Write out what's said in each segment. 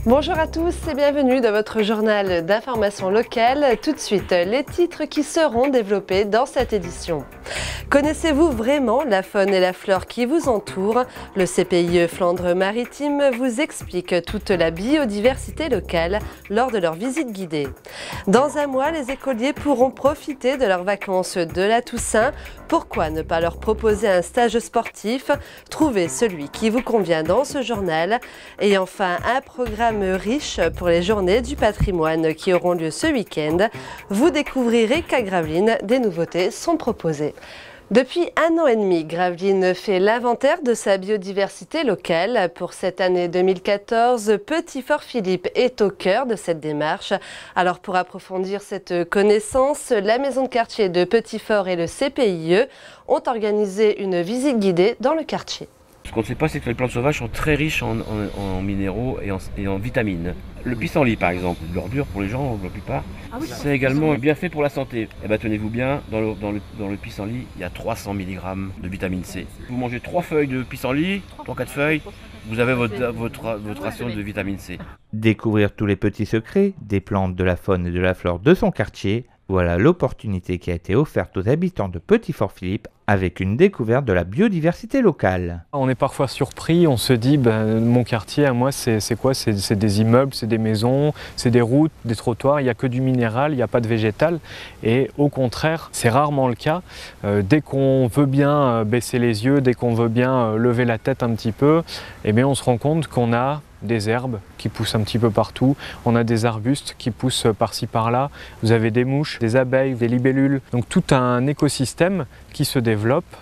Bonjour à tous et bienvenue dans votre journal d'information locale. Tout de suite, les titres qui seront développés dans cette édition. Connaissez-vous vraiment la faune et la flore qui vous entourent? Le CPIE Flandre-Maritime vous explique toute la biodiversité locale lors de leur visite guidée. Dans un mois, les écoliers pourront profiter de leurs vacances de la Toussaint. Pourquoi ne pas leur proposer un stage sportif? Trouvez celui qui vous convient dans ce journal. Et enfin, un programme riche pour les journées du patrimoine qui auront lieu ce week-end. Vous découvrirez qu'à Gravelines, des nouveautés sont proposées. Depuis 1 an et demi, Gravelines fait l'inventaire de sa biodiversité locale. Pour cette année 2014, Petit Fort Philippe est au cœur de cette démarche. Alors pour approfondir cette connaissance, la maison de quartier de Petit Fort et le CPIE ont organisé une visite guidée dans le quartier. Ce qu'on ne sait pas, c'est que les plantes sauvages sont très riches en minéraux et en vitamines. Le pissenlit, par exemple, l'ordure pour les gens, la plupart, c'est également bien fait pour la santé. Et bien, tenez-vous bien, dans le pissenlit, il y a 300 mg de vitamine C. Vous mangez 3 feuilles de pissenlit, 3-4 feuilles, vous avez votre ration de vitamine C. Découvrir tous les petits secrets des plantes, de la faune et de la flore de son quartier, voilà l'opportunité qui a été offerte aux habitants de Petit Fort Philippe avec une découverte de la biodiversité locale. On est parfois surpris, on se dit mon quartier à moi c'est quoi? C'est des immeubles, c'est des maisons, c'est des routes, des trottoirs, il n'y a que du minéral, il n'y a pas de végétal. Et au contraire, c'est rarement le cas. Dès qu'on veut bien baisser les yeux, dès qu'on veut bien lever la tête un petit peu, eh bien on se rend compte qu'on a des herbes qui poussent un petit peu partout, on a des arbustes qui poussent par-ci par-là, vous avez des mouches, des abeilles, des libellules, donc tout un écosystème qui se développe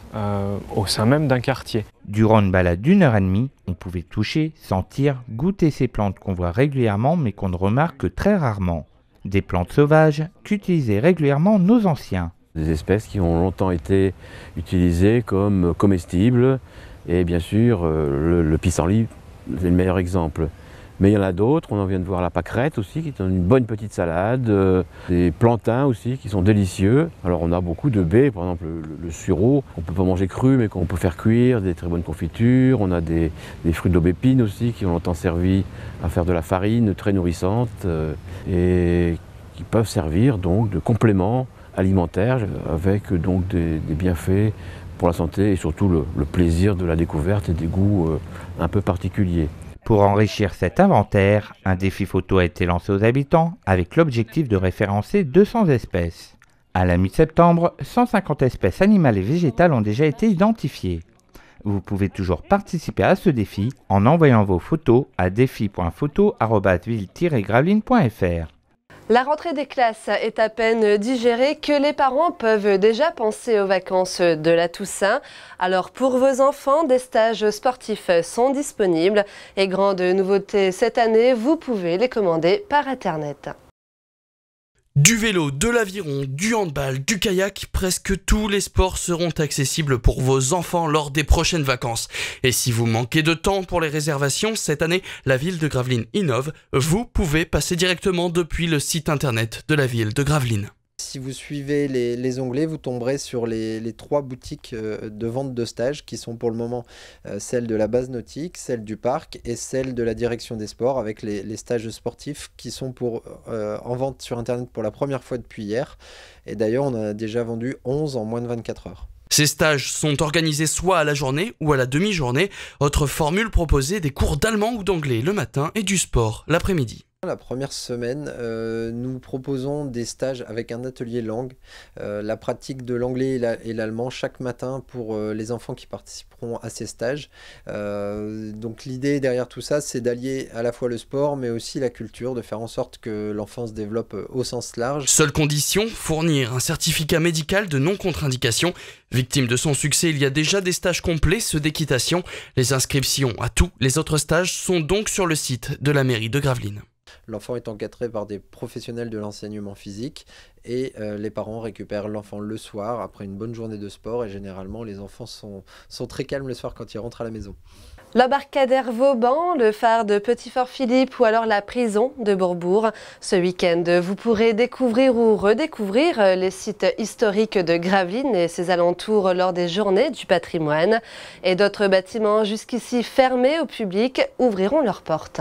au sein même d'un quartier. Durant une balade d'1h30, on pouvait toucher, sentir, goûter ces plantes qu'on voit régulièrement mais qu'on ne remarque que très rarement. Des plantes sauvages qu'utilisaient régulièrement nos anciens. Des espèces qui ont longtemps été utilisées comme comestibles et bien sûr le pissenlit, c'est le meilleur exemple. Mais il y en a d'autres, on en vient de voir la pâquerette aussi, qui est une bonne petite salade, des plantains aussi qui sont délicieux. Alors on a beaucoup de baies, par exemple le sureau, qu'on ne peut pas manger cru mais qu'on peut faire cuire, des très bonnes confitures. On a des fruits d'aubépine aussi qui ont longtemps servi à faire de la farine très nourrissante et qui peuvent servir donc de complément alimentaire avec donc des bienfaits pour la santé et surtout le plaisir de la découverte et des goûts un peu particuliers. Pour enrichir cet inventaire, un défi photo a été lancé aux habitants avec l'objectif de référencer 200 espèces. À la mi-septembre, 150 espèces animales et végétales ont déjà été identifiées. Vous pouvez toujours participer à ce défi en envoyant vos photos à défi.photo@ville-gravelines.fr. La rentrée des classes est à peine digérée que les parents peuvent déjà penser aux vacances de la Toussaint. Alors pour vos enfants, des stages sportifs sont disponibles et grande nouveauté cette année, vous pouvez les commander par Internet. Du vélo, de l'aviron, du handball, du kayak, presque tous les sports seront accessibles pour vos enfants lors des prochaines vacances. Et si vous manquez de temps pour les réservations, cette année, la ville de Gravelines innove. Vous pouvez passer directement depuis le site internet de la ville de Gravelines. Si vous suivez les onglets, vous tomberez sur les 3 boutiques de vente de stages qui sont pour le moment celle de la base nautique, celle du parc et celle de la direction des sports avec les stages sportifs qui sont en vente sur internet pour la première fois depuis hier. Et d'ailleurs, on en a déjà vendu 11 en moins de 24 heures. Ces stages sont organisés soit à la journée ou à la demi-journée. Autre formule proposée, des cours d'allemand ou d'anglais le matin et du sport l'après-midi. La première semaine, nous proposons des stages avec un atelier langue, la pratique de l'anglais et l'allemand chaque matin pour les enfants qui participeront à ces stages. Donc l'idée derrière tout ça, c'est d'allier à la fois le sport mais aussi la culture, de faire en sorte que l'enfant se développe au sens large. Seule condition, fournir un certificat médical de non-contre-indication. Victime de son succès, il y a déjà des stages complets, ceux d'équitation. Les inscriptions à tous les autres stages sont donc sur le site de la mairie de Gravelines. L'enfant est encadré par des professionnels de l'enseignement physique et les parents récupèrent l'enfant le soir après une bonne journée de sport et généralement les enfants sont très calmes le soir quand ils rentrent à la maison. L'embarcadère Vauban, le phare de Petit Fort Philippe ou alors la prison de Bourbourg. Ce week-end, vous pourrez découvrir ou redécouvrir les sites historiques de Gravelines et ses alentours lors des journées du patrimoine. Et d'autres bâtiments jusqu'ici fermés au public ouvriront leurs portes.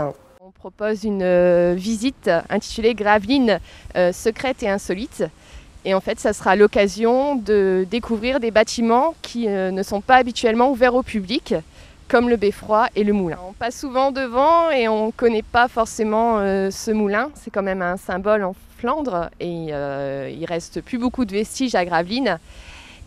propose une visite intitulée Gravelines secrètes et insolites. Et en fait, ça sera l'occasion de découvrir des bâtiments qui ne sont pas habituellement ouverts au public, comme le beffroi et le moulin. On passe souvent devant et on ne connaît pas forcément ce moulin. C'est quand même un symbole en Flandre et il ne reste plus beaucoup de vestiges à Gravelines.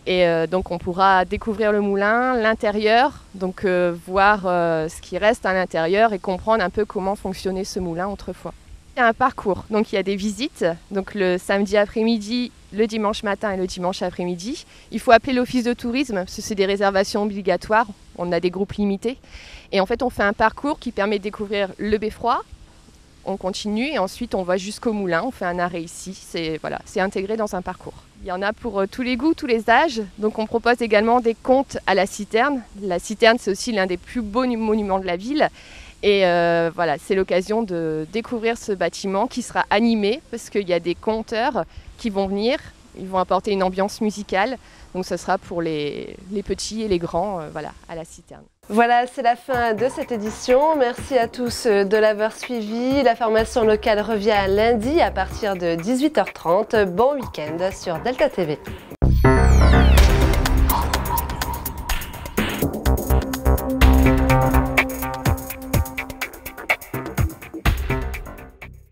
Et donc on pourra découvrir le moulin, l'intérieur, donc voir ce qui reste à l'intérieur et comprendre un peu comment fonctionnait ce moulin autrefois. Il y a un parcours, donc il y a des visites, donc le samedi après-midi, le dimanche matin et le dimanche après-midi. Il faut appeler l'office de tourisme, parce que c'est des réservations obligatoires, on a des groupes limités. Et en fait on fait un parcours qui permet de découvrir le beffroi, on continue et ensuite on va jusqu'au moulin, on fait un arrêt ici, c'est intégré dans un parcours. Il y en a pour tous les goûts, tous les âges, donc on propose également des contes à la citerne. La citerne c'est aussi l'un des plus beaux monuments de la ville. Et voilà, c'est l'occasion de découvrir ce bâtiment qui sera animé parce qu'il y a des conteurs qui vont venir, ils vont apporter une ambiance musicale. Donc ce sera pour les petits et les grands voilà, à la citerne. Voilà, c'est la fin de cette édition. Merci à tous de l'avoir suivi. La formation locale revient lundi à partir de 18h30. Bon week-end sur Delta TV.